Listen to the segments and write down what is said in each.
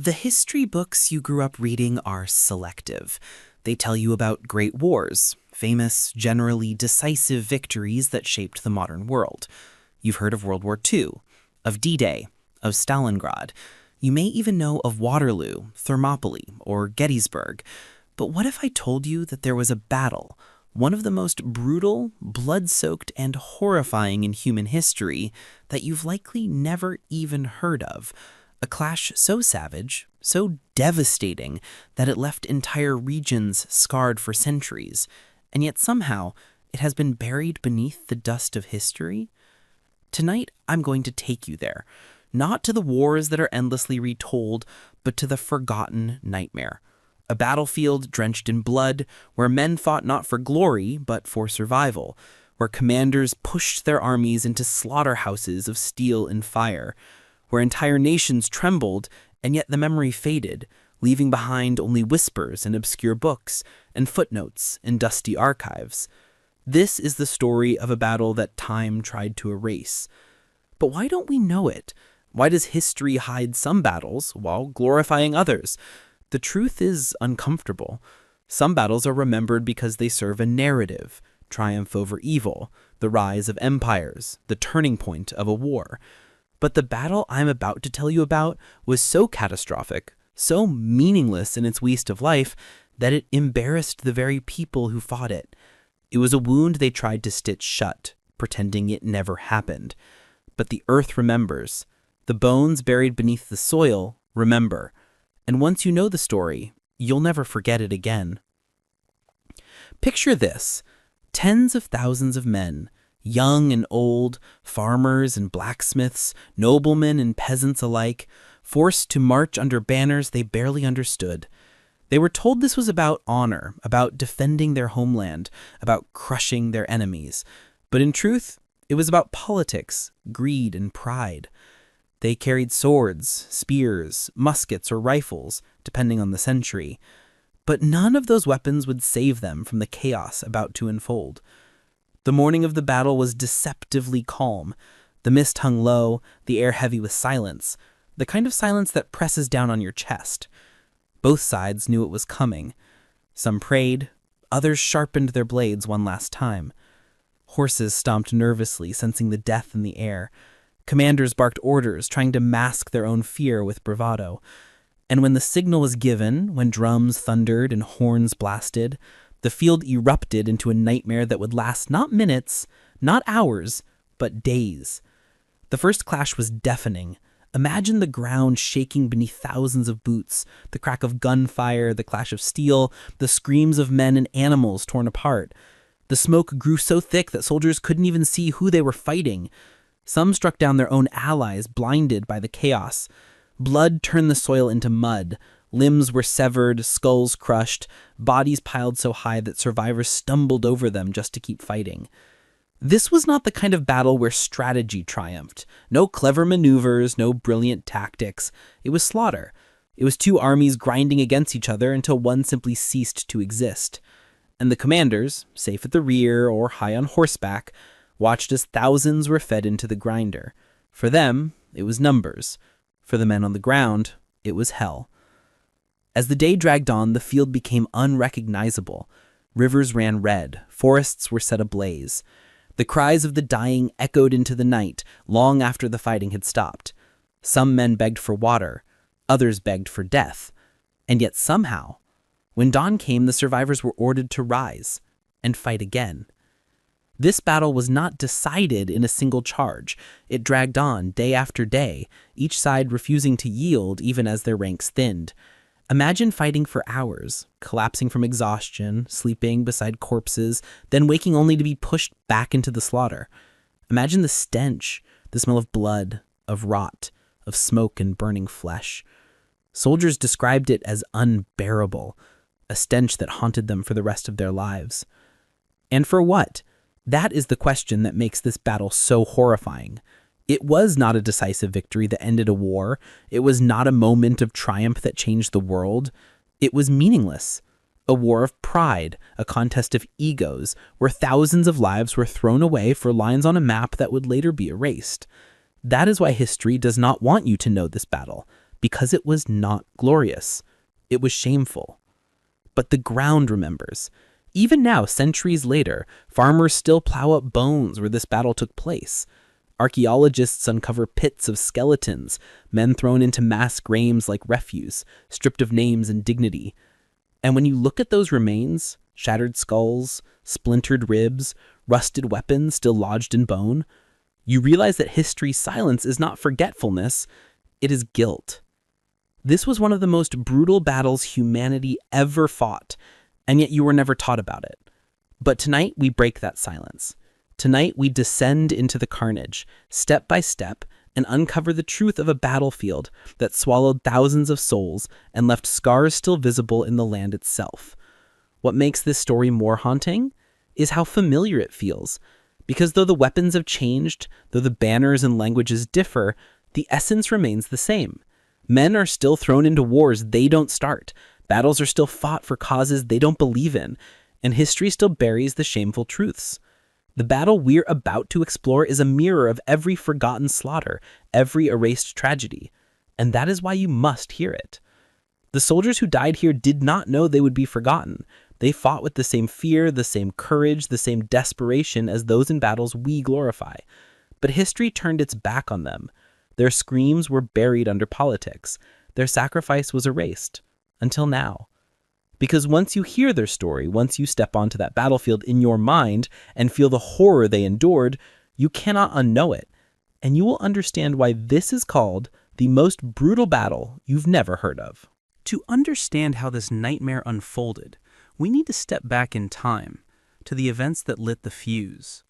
The history books you grew up reading are selective. They tell you about great wars, famous, generally decisive victories that shaped the modern world. You've heard of World War II, of D-Day, of Stalingrad. You may even know of Waterloo, Thermopylae, or Gettysburg. But what if I told you that there was a battle, one of the most brutal, blood-soaked, and horrifying in human history that you've likely never even heard of? A clash so savage, so devastating, that it left entire regions scarred for centuries, and yet somehow it has been buried beneath the dust of history? Tonight, I'm going to take you there, not to the wars that are endlessly retold, but to the forgotten nightmare. A battlefield drenched in blood, where men fought not for glory, but for survival, where commanders pushed their armies into slaughterhouses of steel and fire, where entire nations trembled, and yet the memory faded, leaving behind only whispers in obscure books and footnotes in dusty archives. This is the story of a battle that time tried to erase. But why don't we know it? Why does history hide some battles while glorifying others? The truth is uncomfortable. Some battles are remembered because they serve a narrative, triumph over evil, the rise of empires, the turning point of a war. But the battle I'm about to tell you about was so catastrophic, so meaningless in its waste of life, that it embarrassed the very people who fought it. It was a wound they tried to stitch shut, pretending it never happened. But the earth remembers. The bones buried beneath the soil remember. And once you know the story, you'll never forget it again. Picture this: tens of thousands of men, young and old, farmers and blacksmiths, noblemen and peasants alike, forced to march under banners they barely understood. They were told this was about honor, about defending their homeland, about crushing their enemies. But in truth, it was about politics, greed, and pride. They carried swords, spears, muskets, or rifles, depending on the century. But none of those weapons would save them from the chaos about to unfold. The morning of the battle was deceptively calm. The mist hung low, the air heavy with silence, the kind of silence that presses down on your chest. Both sides knew it was coming. Some prayed, others sharpened their blades one last time. Horses stomped nervously, sensing the death in the air. Commanders barked orders, trying to mask their own fear with bravado. And when the signal was given, when drums thundered and horns blasted, the field erupted into a nightmare that would last not minutes, not hours, but days. The first clash was deafening. Imagine the ground shaking beneath thousands of boots, the crack of gunfire, the clash of steel, the screams of men and animals torn apart. The smoke grew so thick that soldiers couldn't even see who they were fighting. Some struck down their own allies, blinded by the chaos. Blood turned the soil into mud. Limbs were severed, skulls crushed, bodies piled so high that survivors stumbled over them just to keep fighting. This was not the kind of battle where strategy triumphed. No clever maneuvers, no brilliant tactics. It was slaughter. It was two armies grinding against each other until one simply ceased to exist. And the commanders, safe at the rear or high on horseback, watched as thousands were fed into the grinder. For them, it was numbers. For the men on the ground, it was hell. As the day dragged on, the field became unrecognizable. Rivers ran red, forests were set ablaze. The cries of the dying echoed into the night, long after the fighting had stopped. Some men begged for water, others begged for death. And yet somehow, when dawn came, the survivors were ordered to rise and fight again. This battle was not decided in a single charge. It dragged on day after day, each side refusing to yield even as their ranks thinned. Imagine fighting for hours, collapsing from exhaustion, sleeping beside corpses, then waking only to be pushed back into the slaughter. Imagine the stench, the smell of blood, of rot, of smoke and burning flesh. Soldiers described it as unbearable, a stench that haunted them for the rest of their lives. And for what? That is the question that makes this battle so horrifying. It was not a decisive victory that ended a war. It was not a moment of triumph that changed the world. It was meaningless. A war of pride, a contest of egos, where thousands of lives were thrown away for lines on a map that would later be erased. That is why history does not want you to know this battle, because it was not glorious. It was shameful. But the ground remembers. Even now, centuries later, farmers still plow up bones where this battle took place. Archaeologists uncover pits of skeletons, men thrown into mass graves like refuse, stripped of names and dignity. And when you look at those remains, shattered skulls, splintered ribs, rusted weapons still lodged in bone, you realize that history's silence is not forgetfulness, it is guilt. This was one of the most brutal battles humanity ever fought, and yet you were never taught about it. But tonight we break that silence. Tonight we descend into the carnage, step by step, and uncover the truth of a battlefield that swallowed thousands of souls and left scars still visible in the land itself. What makes this story more haunting is how familiar it feels, because though the weapons have changed, though the banners and languages differ, the essence remains the same. Men are still thrown into wars they don't start, battles are still fought for causes they don't believe in, and history still buries the shameful truths. The battle we're about to explore is a mirror of every forgotten slaughter, every erased tragedy, and that is why you must hear it. The soldiers who died here did not know they would be forgotten. They fought with the same fear, the same courage, the same desperation as those in battles we glorify. But history turned its back on them. Their screams were buried under politics. Their sacrifice was erased. Until now. Because once you hear their story, once you step onto that battlefield in your mind and feel the horror they endured, you cannot unknow it. And you will understand why this is called the most brutal battle you've never heard of. To understand how this nightmare unfolded, we need to step back in time to the events that lit the fuse.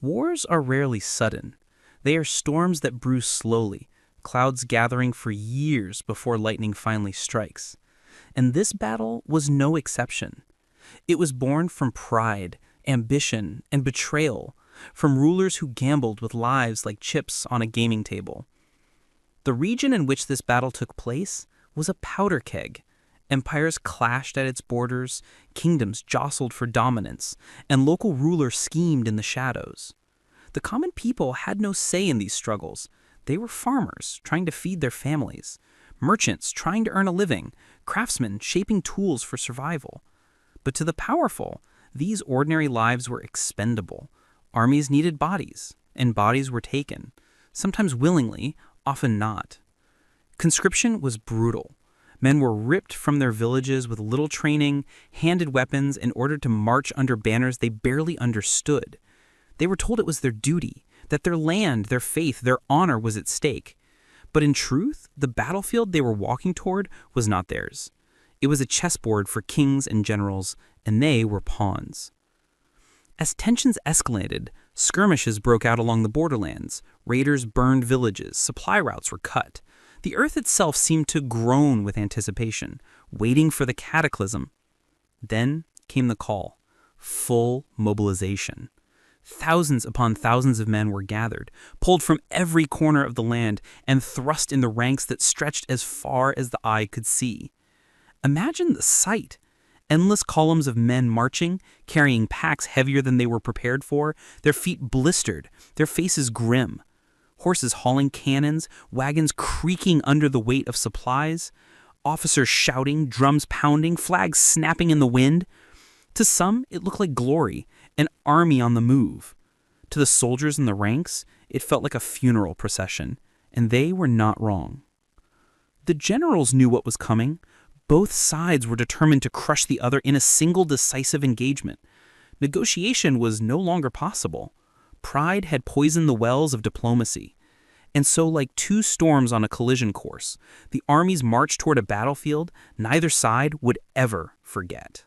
Wars are rarely sudden. They are storms that brew slowly, clouds gathering for years before lightning finally strikes. And this battle was no exception. It was born from pride, ambition, and betrayal, from rulers who gambled with lives like chips on a gaming table. The region in which this battle took place was a powder keg. Empires clashed at its borders, kingdoms jostled for dominance, and local rulers schemed in the shadows. The common people had no say in these struggles. They were farmers trying to feed their families, merchants trying to earn a living, craftsmen shaping tools for survival. But to the powerful, these ordinary lives were expendable. Armies needed bodies, and bodies were taken, sometimes willingly, often not. Conscription was brutal. Men were ripped from their villages with little training, handed weapons in order to march under banners they barely understood. They were told it was their duty, that their land, their faith, their honor was at stake. But in truth, the battlefield they were walking toward was not theirs. It was a chessboard for kings and generals, and they were pawns. As tensions escalated, skirmishes broke out along the borderlands. Raiders burned villages, supply routes were cut. The earth itself seemed to groan with anticipation, waiting for the cataclysm. Then came the call, full mobilization. Thousands upon thousands of men were gathered, pulled from every corner of the land, and thrust in the ranks that stretched as far as the eye could see. Imagine the sight. Endless columns of men marching, carrying packs heavier than they were prepared for, their feet blistered, their faces grim. Horses hauling cannons, wagons creaking under the weight of supplies, officers shouting, drums pounding, flags snapping in the wind. To some, it looked like glory, an army on the move. To the soldiers in the ranks, it felt like a funeral procession, and they were not wrong. The generals knew what was coming. Both sides were determined to crush the other in a single decisive engagement. Negotiation was no longer possible. Pride had poisoned the wells of diplomacy. And so, like two storms on a collision course, the armies marched toward a battlefield neither side would ever forget.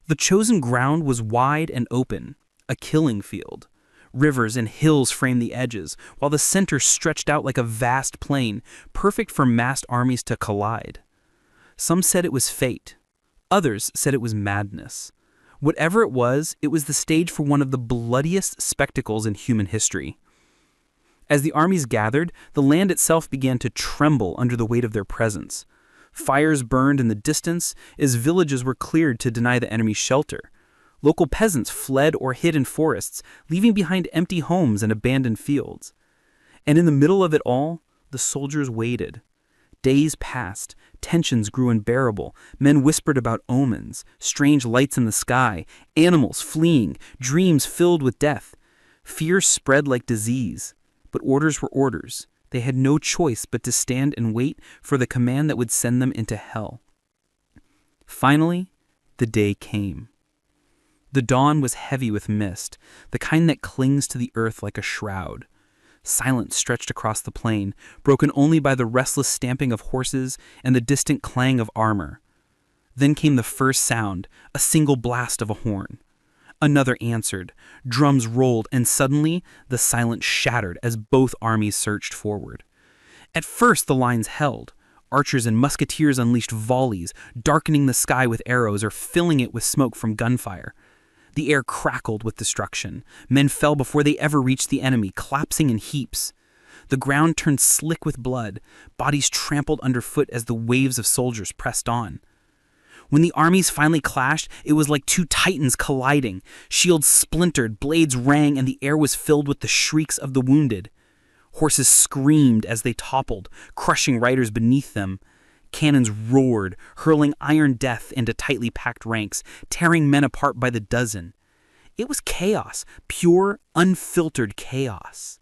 The chosen ground was wide and open, a killing field. Rivers and hills framed the edges, while the center stretched out like a vast plain, perfect for massed armies to collide. Some said it was fate. Others said it was madness. Whatever it was the stage for one of the bloodiest spectacles in human history. As the armies gathered, the land itself began to tremble under the weight of their presence. Fires burned in the distance as villages were cleared to deny the enemy shelter. Local peasants fled or hid in forests, leaving behind empty homes and abandoned fields. And in the middle of it all, the soldiers waited. Days passed. Tensions grew unbearable. Men whispered about omens, strange lights in the sky, animals fleeing, dreams filled with death. Fear spread like disease. But orders were orders. They had no choice but to stand and wait for the command that would send them into hell. Finally, the day came. The dawn was heavy with mist, the kind that clings to the earth like a shroud. Silence stretched across the plain, broken only by the restless stamping of horses and the distant clang of armor. Then came the first sound, a single blast of a horn. Another answered, drums rolled, and suddenly the silence shattered as both armies surged forward. At first the lines held. Archers and musketeers unleashed volleys, darkening the sky with arrows or filling it with smoke from gunfire. The air crackled with destruction. Men fell before they ever reached the enemy, collapsing in heaps. The ground turned slick with blood, bodies trampled underfoot as the waves of soldiers pressed on. When the armies finally clashed, it was like two titans colliding. Shields splintered, blades rang, and the air was filled with the shrieks of the wounded. Horses screamed as they toppled, crushing riders beneath them. Cannons roared, hurling iron death into tightly packed ranks, tearing men apart by the dozen. It was chaos, pure, unfiltered chaos.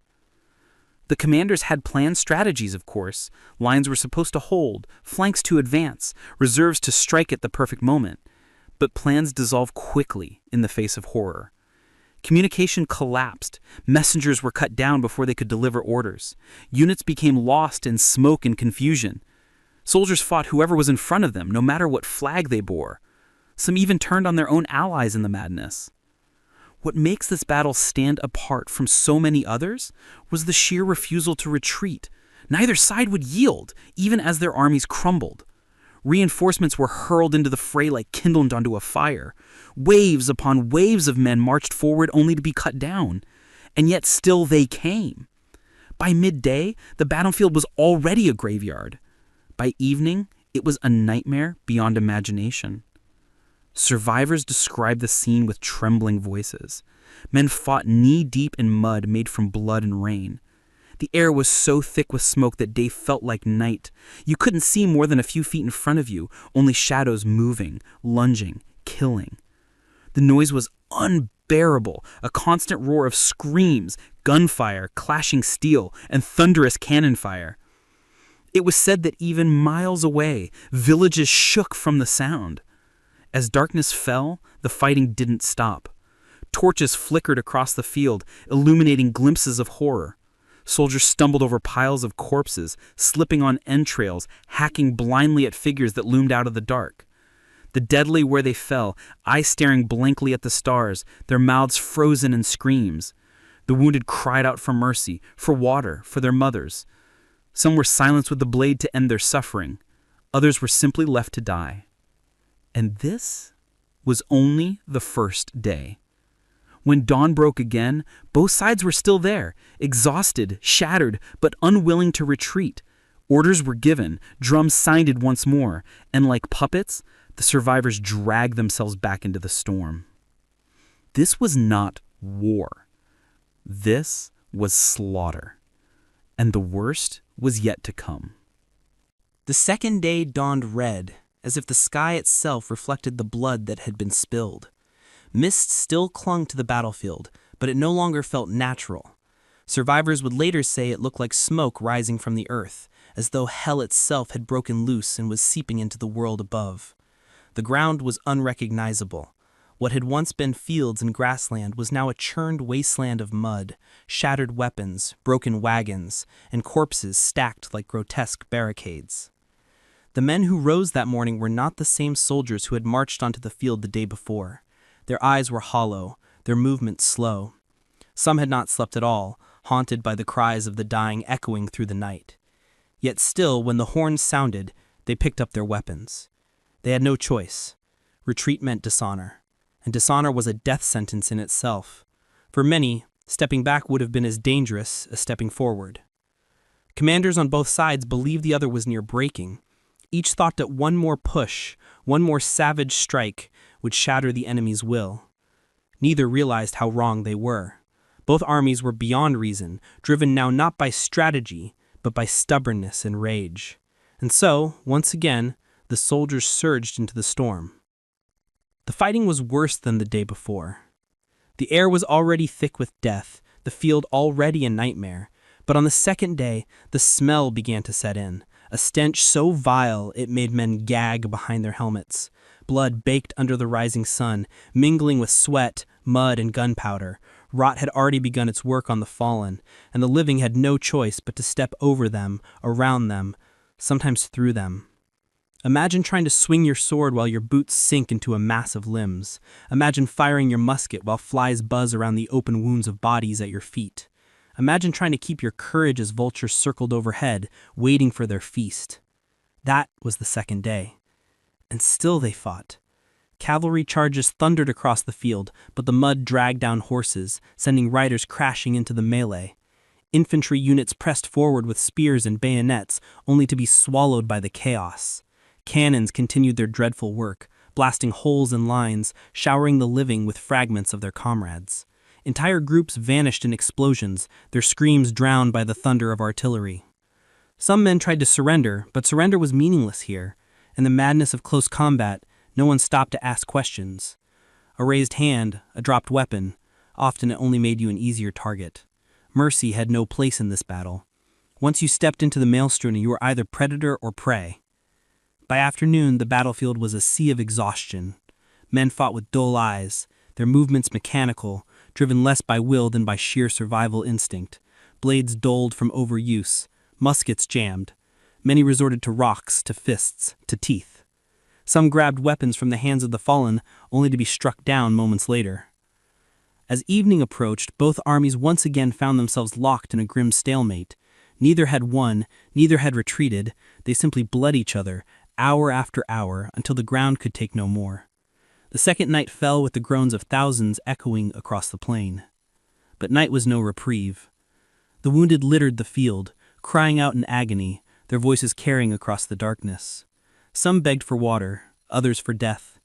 The commanders had planned strategies, of course. Lines were supposed to hold, flanks to advance, reserves to strike at the perfect moment. But plans dissolved quickly in the face of horror. Communication collapsed. Messengers were cut down before they could deliver orders. Units became lost in smoke and confusion. Soldiers fought whoever was in front of them, no matter what flag they bore. Some even turned on their own allies in the madness. What makes this battle stand apart from so many others was the sheer refusal to retreat. Neither side would yield, even as their armies crumbled. Reinforcements were hurled into the fray like kindled onto a fire. Waves upon waves of men marched forward only to be cut down. And yet still they came. By midday, the battlefield was already a graveyard. By evening, it was a nightmare beyond imagination. Survivors described the scene with trembling voices. Men fought knee-deep in mud made from blood and rain. The air was so thick with smoke that day felt like night. You couldn't see more than a few feet in front of you, only shadows moving, lunging, killing. The noise was unbearable, a constant roar of screams, gunfire, clashing steel, and thunderous cannon fire. It was said that even miles away, villages shook from the sound. As darkness fell, the fighting didn't stop. Torches flickered across the field, illuminating glimpses of horror. Soldiers stumbled over piles of corpses, slipping on entrails, hacking blindly at figures that loomed out of the dark. The dead lay where they fell, eyes staring blankly at the stars, their mouths frozen in screams. The wounded cried out for mercy, for water, for their mothers. Some were silenced with the blade to end their suffering. Others were simply left to die. And this was only the first day. When dawn broke again, both sides were still there, exhausted, shattered, but unwilling to retreat. Orders were given, drums sounded once more, and like puppets, the survivors dragged themselves back into the storm. This was not war. This was slaughter. And the worst was yet to come. The second day dawned red, as if the sky itself reflected the blood that had been spilled. Mist still clung to the battlefield, but it no longer felt natural. Survivors would later say it looked like smoke rising from the earth, as though hell itself had broken loose and was seeping into the world above. The ground was unrecognizable. What had once been fields and grassland was now a churned wasteland of mud, shattered weapons, broken wagons, and corpses stacked like grotesque barricades. The men who rose that morning were not the same soldiers who had marched onto the field the day before. Their eyes were hollow, their movements slow. Some had not slept at all, haunted by the cries of the dying echoing through the night. Yet still, when the horns sounded, they picked up their weapons. They had no choice. Retreat meant dishonor, and dishonor was a death sentence in itself. For many, stepping back would have been as dangerous as stepping forward. Commanders on both sides believed the other was near breaking. Each thought that one more push, one more savage strike, would shatter the enemy's will. Neither realized how wrong they were. Both armies were beyond reason, driven now not by strategy, but by stubbornness and rage. And so, once again, the soldiers surged into the storm. The fighting was worse than the day before. The air was already thick with death, the field already a nightmare, but on the second day, the smell began to set in, a stench so vile it made men gag behind their helmets. Blood baked under the rising sun, mingling with sweat, mud, and gunpowder. Rot had already begun its work on the fallen, and the living had no choice but to step over them, around them, sometimes through them. Imagine trying to swing your sword while your boots sink into a mass of limbs. Imagine firing your musket while flies buzz around the open wounds of bodies at your feet. Imagine trying to keep your courage as vultures circled overhead, waiting for their feast. That was the second day. And still they fought. Cavalry charges thundered across the field, but the mud dragged down horses, sending riders crashing into the melee. Infantry units pressed forward with spears and bayonets, only to be swallowed by the chaos. Cannons continued their dreadful work, blasting holes in lines, showering the living with fragments of their comrades. Entire groups vanished in explosions, their screams drowned by the thunder of artillery. Some men tried to surrender, but surrender was meaningless here. In the madness of close combat, no one stopped to ask questions. A raised hand, a dropped weapon, often it only made you an easier target. Mercy had no place in this battle. Once you stepped into the maelstrom, you were either predator or prey. By afternoon, the battlefield was a sea of exhaustion. Men fought with dull eyes, their movements mechanical, driven less by will than by sheer survival instinct. Blades dulled from overuse, muskets jammed. Many resorted to rocks, to fists, to teeth. Some grabbed weapons from the hands of the fallen, only to be struck down moments later. As evening approached, both armies once again found themselves locked in a grim stalemate. Neither had won, neither had retreated. They simply bled each other, hour after hour, until the ground could take no more. The second night fell with the groans of thousands echoing across the plain. But night was no reprieve. The wounded littered the field, crying out in agony, their voices carrying across the darkness. Some begged for water, others for death.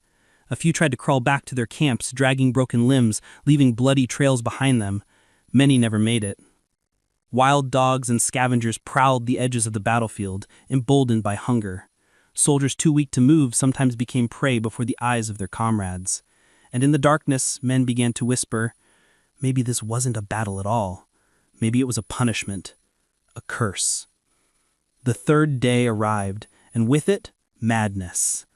A few tried to crawl back to their camps, dragging broken limbs, leaving bloody trails behind them. Many never made it. Wild dogs and scavengers prowled the edges of the battlefield, emboldened by hunger. Soldiers too weak to move sometimes became prey before the eyes of their comrades. And in the darkness, men began to whisper, maybe this wasn't a battle at all. Maybe it was a punishment, a curse. The third day arrived, and with it, madness.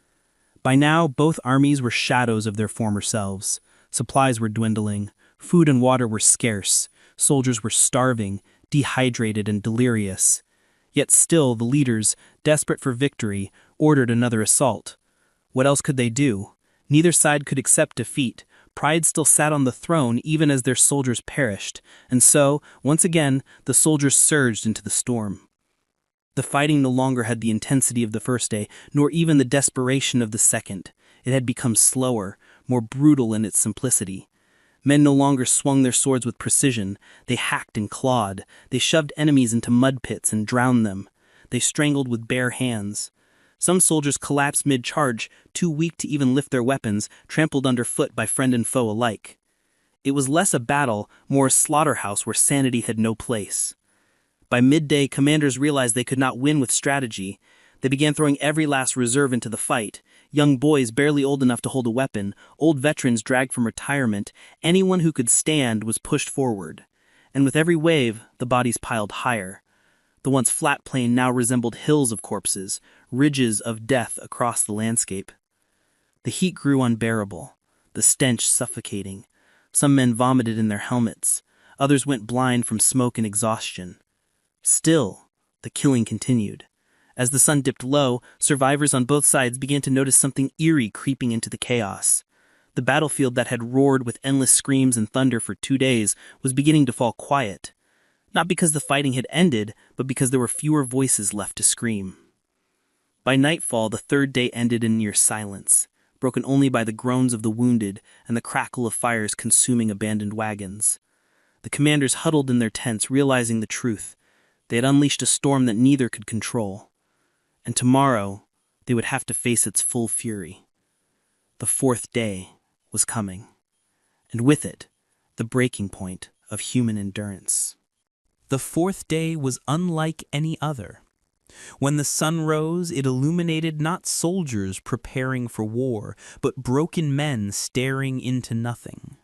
By now, both armies were shadows of their former selves. Supplies were dwindling, food and water were scarce, soldiers were starving, dehydrated and delirious. Yet still, the leaders, desperate for victory, ordered another assault. What else could they do? Neither side could accept defeat. Pride still sat on the throne even as their soldiers perished, and so, once again, the soldiers surged into the storm. The fighting no longer had the intensity of the first day, nor even the desperation of the second. It had become slower, more brutal in its simplicity. Men no longer swung their swords with precision. They hacked and clawed. They shoved enemies into mud pits and drowned them. They strangled with bare hands. Some soldiers collapsed mid-charge, too weak to even lift their weapons, trampled underfoot by friend and foe alike. It was less a battle, more a slaughterhouse where sanity had no place. By midday, commanders realized they could not win with strategy. They began throwing every last reserve into the fight. Young boys barely old enough to hold a weapon, old veterans dragged from retirement, anyone who could stand was pushed forward. And with every wave, the bodies piled higher. The once flat plain now resembled hills of corpses, ridges of death across the landscape. The heat grew unbearable, the stench suffocating. Some men vomited in their helmets. Others went blind from smoke and exhaustion. Still, the killing continued. As the sun dipped low, survivors on both sides began to notice something eerie creeping into the chaos. The battlefield that had roared with endless screams and thunder for 2 days was beginning to fall quiet. Not because the fighting had ended, but because there were fewer voices left to scream. By nightfall, the third day ended in near silence, broken only by the groans of the wounded and the crackle of fires consuming abandoned wagons. The commanders huddled in their tents, realizing the truth. They had unleashed a storm that neither could control. And tomorrow, they would have to face its full fury. The fourth day was coming, and with it, the breaking point of human endurance. The fourth day was unlike any other. When the sun rose, it illuminated not soldiers preparing for war, but broken men staring into nothing.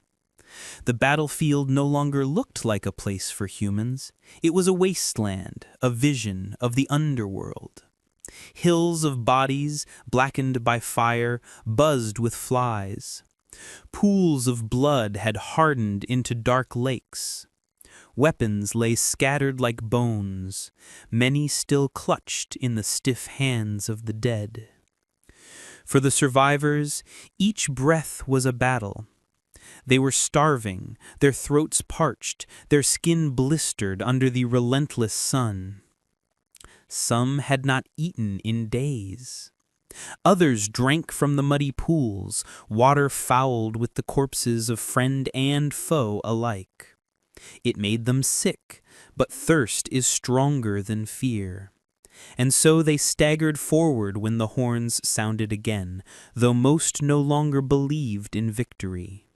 The battlefield no longer looked like a place for humans. It was a wasteland, a vision of the underworld. Hills of bodies, blackened by fire, buzzed with flies. Pools of blood had hardened into dark lakes. Weapons lay scattered like bones, many still clutched in the stiff hands of the dead. For the survivors, each breath was a battle. They were starving, their throats parched, their skin blistered under the relentless sun. Some had not eaten in days. Others drank from the muddy pools, water fouled with the corpses of friend and foe alike. It made them sick, but thirst is stronger than fear. And so they staggered forward when the horns sounded again, though most no longer believed in victory.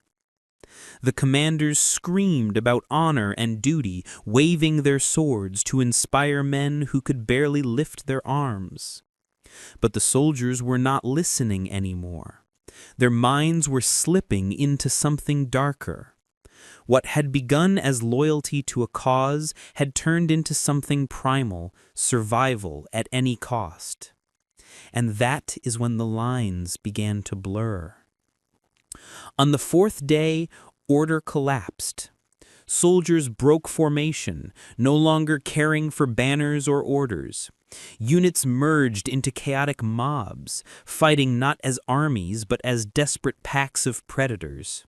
The commanders screamed about honor and duty, waving their swords to inspire men who could barely lift their arms. But the soldiers were not listening anymore. Their minds were slipping into something darker. What had begun as loyalty to a cause had turned into something primal, survival at any cost. And that is when the lines began to blur. On the fourth day, order collapsed. Soldiers broke formation, no longer caring for banners or orders. Units merged into chaotic mobs, fighting not as armies but as desperate packs of predators.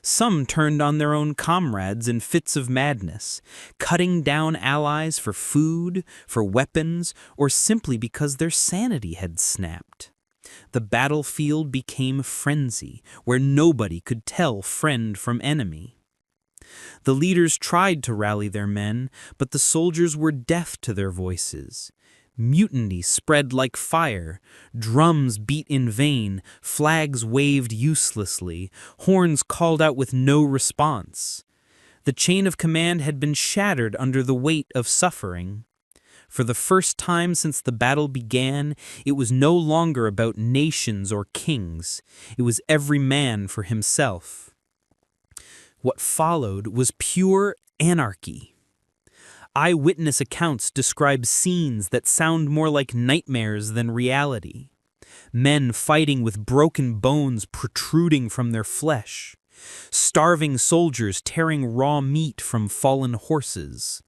Some turned on their own comrades in fits of madness, cutting down allies for food, for weapons, or simply because their sanity had snapped. The battlefield became frenzy, where nobody could tell friend from enemy. The leaders tried to rally their men, but the soldiers were deaf to their voices. Mutiny spread like fire, drums beat in vain, flags waved uselessly, horns called out with no response. The chain of command had been shattered under the weight of suffering. For the first time since the battle began, it was no longer about nations or kings. It was every man for himself. What followed was pure anarchy. Eyewitness accounts describe scenes that sound more like nightmares than reality. Men fighting with broken bones protruding from their flesh. Starving soldiers tearing raw meat from fallen horses.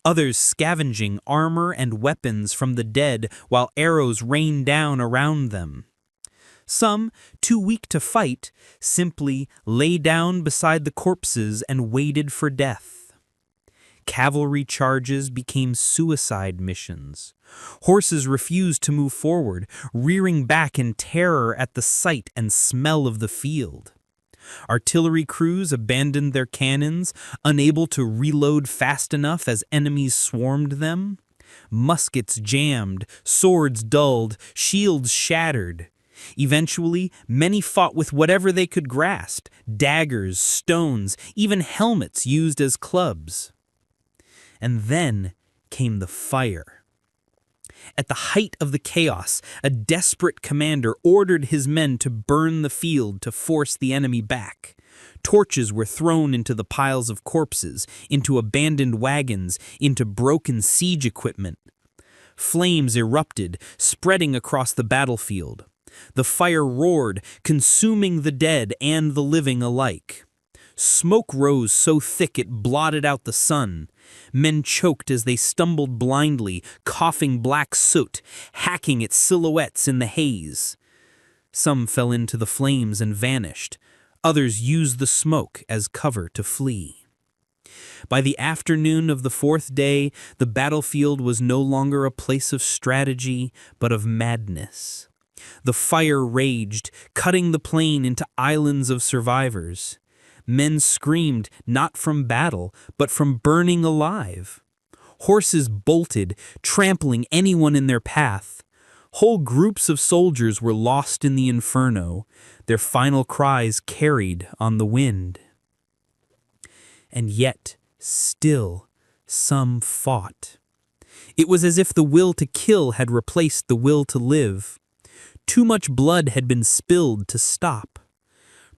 Others scavenging armor and weapons from the dead while arrows rained down around them. Some, too weak to fight, simply lay down beside the corpses and waited for death. Cavalry charges became suicide missions. Horses refused to move forward, rearing back in terror at the sight and smell of the field. Artillery crews abandoned their cannons, unable to reload fast enough as enemies swarmed them. Muskets jammed, swords dulled, shields shattered. Eventually, many fought with whatever they could grasp, daggers, stones, even helmets used as clubs. And then came the fire. At the height of the chaos, a desperate commander ordered his men to burn the field to force the enemy back. Torches were thrown into the piles of corpses, into abandoned wagons, into broken siege equipment. Flames erupted, spreading across the battlefield. The fire roared, consuming the dead and the living alike. Smoke rose so thick it blotted out the sun. Men choked as they stumbled blindly, coughing black soot, hacking at silhouettes in the haze. Some fell into the flames and vanished. Others used the smoke as cover to flee. By the afternoon of the fourth day, the battlefield was no longer a place of strategy, but of madness. The fire raged, cutting the plain into islands of survivors. Men screamed not from battle, but from burning alive. Horses bolted, trampling anyone in their path. Whole groups of soldiers were lost in the inferno, their final cries carried on the wind. And yet, still, some fought. It was as if the will to kill had replaced the will to live. Too much blood had been spilled to stop.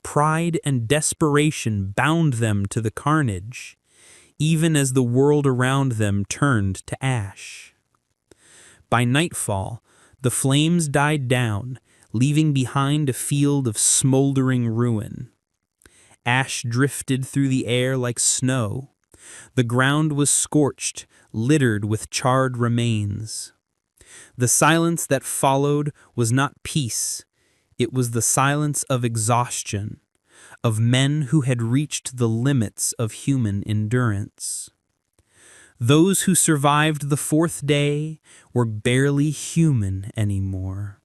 Pride and desperation bound them to the carnage, even as the world around them turned to ash. By nightfall, the flames died down, leaving behind a field of smoldering ruin. Ash drifted through the air like snow. The ground was scorched, littered with charred remains. The silence that followed was not peace. It was the silence of exhaustion, of men who had reached the limits of human endurance. Those who survived the fourth day were barely human anymore.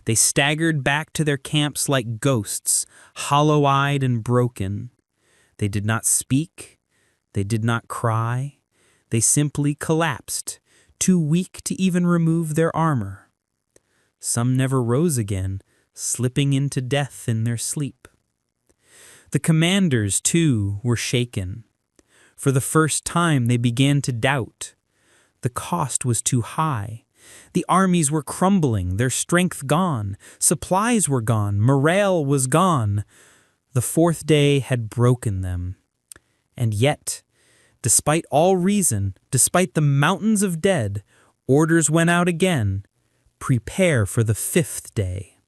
They staggered back to their camps like ghosts, hollow-eyed and broken. They did not speak. They did not cry. They simply collapsed, too weak to even remove their armor. Some never rose again, slipping into death in their sleep. The commanders, too, were shaken. For the first time, they began to doubt. The cost was too high. The armies were crumbling, their strength gone, supplies were gone, morale was gone. The fourth day had broken them. And yet, despite all reason, despite the mountains of dead, orders went out again. Prepare for the fifth day.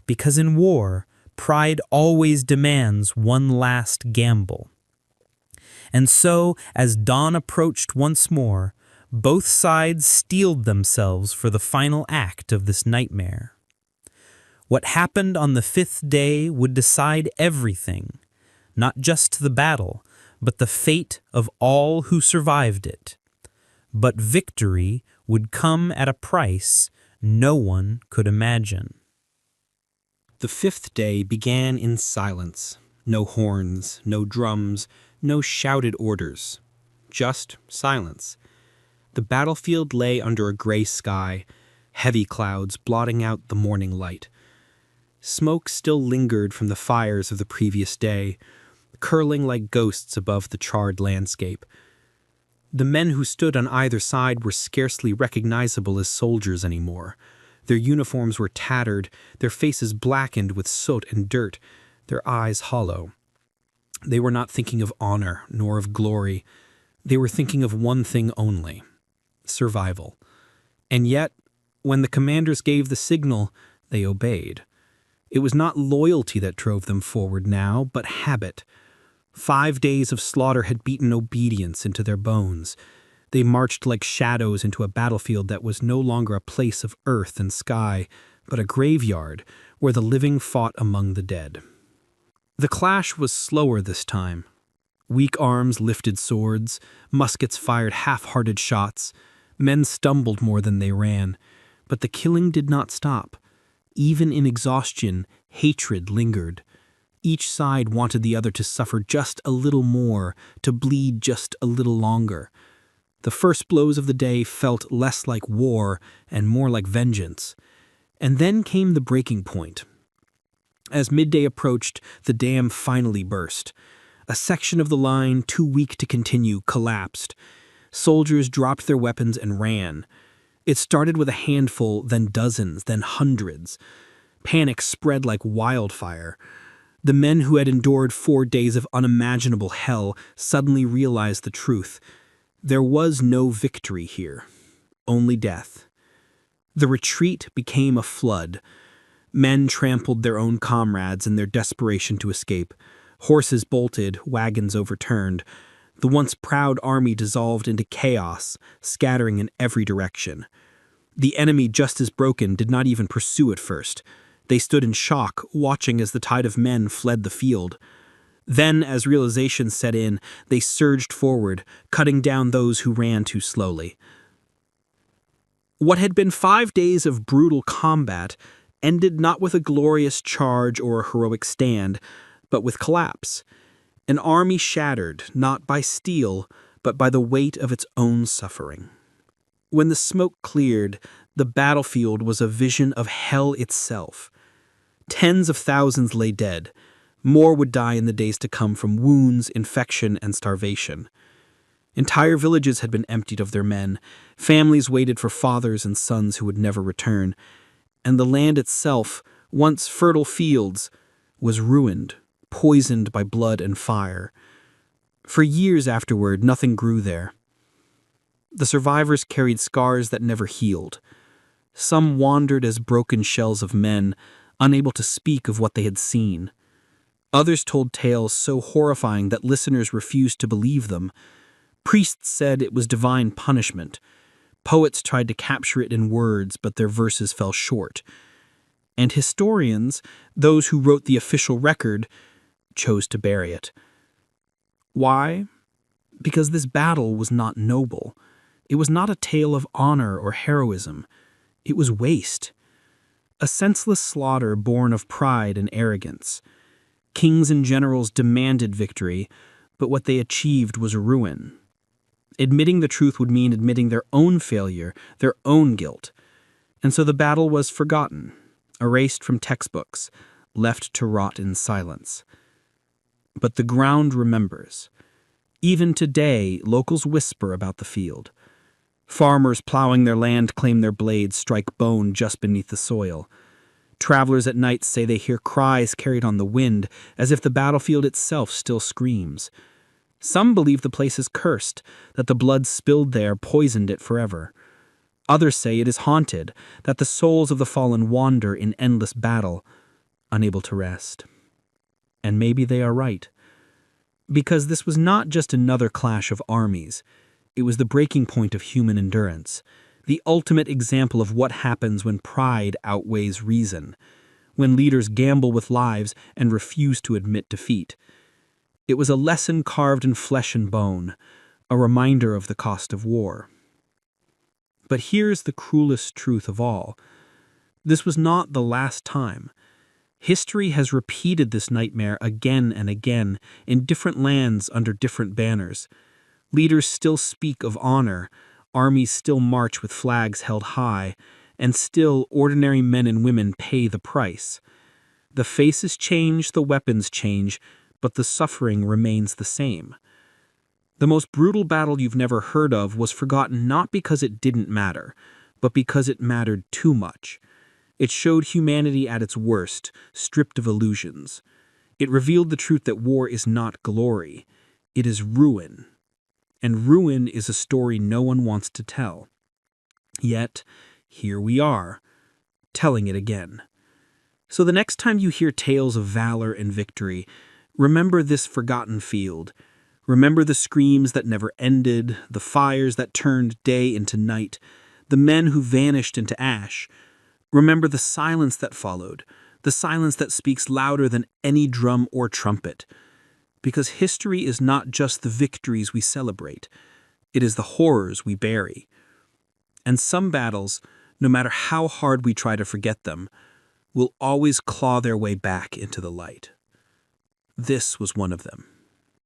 Because in war, pride always demands one last gamble. And so, as dawn approached once more, both sides steeled themselves for the final act of this nightmare. What happened on the fifth day would decide everything, not just the battle, but the fate of all who survived it. But victory would come at a price no one could imagine. The fifth day began in silence. No horns, no drums, no shouted orders. Just silence. The battlefield lay under a gray sky, heavy clouds blotting out the morning light. Smoke still lingered from the fires of the previous day, curling like ghosts above the charred landscape. The men who stood on either side were scarcely recognizable as soldiers anymore. Their uniforms were tattered, their faces blackened with soot and dirt, their eyes hollow. They were not thinking of honor nor of glory. They were thinking of one thing only: survival. And yet, when the commanders gave the signal, they obeyed. It was not loyalty that drove them forward now, but habit. 5 days of slaughter had beaten obedience into their bones. They marched like shadows into a battlefield that was no longer a place of earth and sky, but a graveyard where the living fought among the dead. The clash was slower this time. Weak arms lifted swords, muskets fired half-hearted shots. Men stumbled more than they ran, but the killing did not stop. Even in exhaustion, hatred lingered. Each side wanted the other to suffer just a little more, to bleed just a little longer. The first blows of the day felt less like war and more like vengeance. And then came the breaking point. As midday approached, the dam finally burst. A section of the line, too weak to continue, collapsed. Soldiers dropped their weapons and ran. It started with a handful, then dozens, then hundreds. Panic spread like wildfire. The men who had endured 4 days of unimaginable hell suddenly realized the truth. There was no victory here, only death. The retreat became a flood. Men trampled their own comrades in their desperation to escape. Horses bolted, wagons overturned. The once proud army dissolved into chaos, scattering in every direction. The enemy, just as broken, did not even pursue at first. They stood in shock, watching as the tide of men fled the field. Then, as realization set in, they surged forward, cutting down those who ran too slowly. What had been 5 days of brutal combat ended not with a glorious charge or a heroic stand, but with collapse. An army shattered, not by steel, but by the weight of its own suffering. When the smoke cleared, the battlefield was a vision of hell itself. Tens of thousands lay dead. More would die in the days to come from wounds, infection, and starvation. Entire villages had been emptied of their men. Families waited for fathers and sons who would never return. And the land itself, once fertile fields, was ruined, poisoned by blood and fire. For years afterward, nothing grew there. The survivors carried scars that never healed. Some wandered as broken shells of men, unable to speak of what they had seen. Others told tales so horrifying that listeners refused to believe them. Priests said it was divine punishment. Poets tried to capture it in words, but their verses fell short. And historians, those who wrote the official record, chose to bury it. Why? Because this battle was not noble. It was not a tale of honor or heroism. It was waste. A senseless slaughter born of pride and arrogance. Kings and generals demanded victory, but what they achieved was ruin. Admitting the truth would mean admitting their own failure, their own guilt. And so the battle was forgotten, erased from textbooks, left to rot in silence. But the ground remembers. Even today, locals whisper about the field. Farmers plowing their land claim their blades strike bone just beneath the soil. Travelers at night say they hear cries carried on the wind, as if the battlefield itself still screams. Some believe the place is cursed, that the blood spilled there poisoned it forever. Others say it is haunted, that the souls of the fallen wander in endless battle, unable to rest. And maybe they are right. Because this was not just another clash of armies. It was the breaking point of human endurance, the ultimate example of what happens when pride outweighs reason, when leaders gamble with lives and refuse to admit defeat. It was a lesson carved in flesh and bone, a reminder of the cost of war. But here's the cruelest truth of all. This was not the last time. History has repeated this nightmare again and again in different lands under different banners. Leaders still speak of honor, armies still march with flags held high, and still ordinary men and women pay the price. The faces change, the weapons change, but the suffering remains the same. The most brutal battle you've never heard of was forgotten not because it didn't matter, but because it mattered too much. It showed humanity at its worst, stripped of illusions. It revealed the truth that war is not glory. It is ruin. And ruin is a story no one wants to tell. Yet, here we are, telling it again. So the next time you hear tales of valor and victory, remember this forgotten field. Remember the screams that never ended, the fires that turned day into night, the men who vanished into ash. Remember the silence that followed, the silence that speaks louder than any drum or trumpet. Because history is not just the victories we celebrate, it is the horrors we bury. And some battles, no matter how hard we try to forget them, will always claw their way back into the light. This was one of them.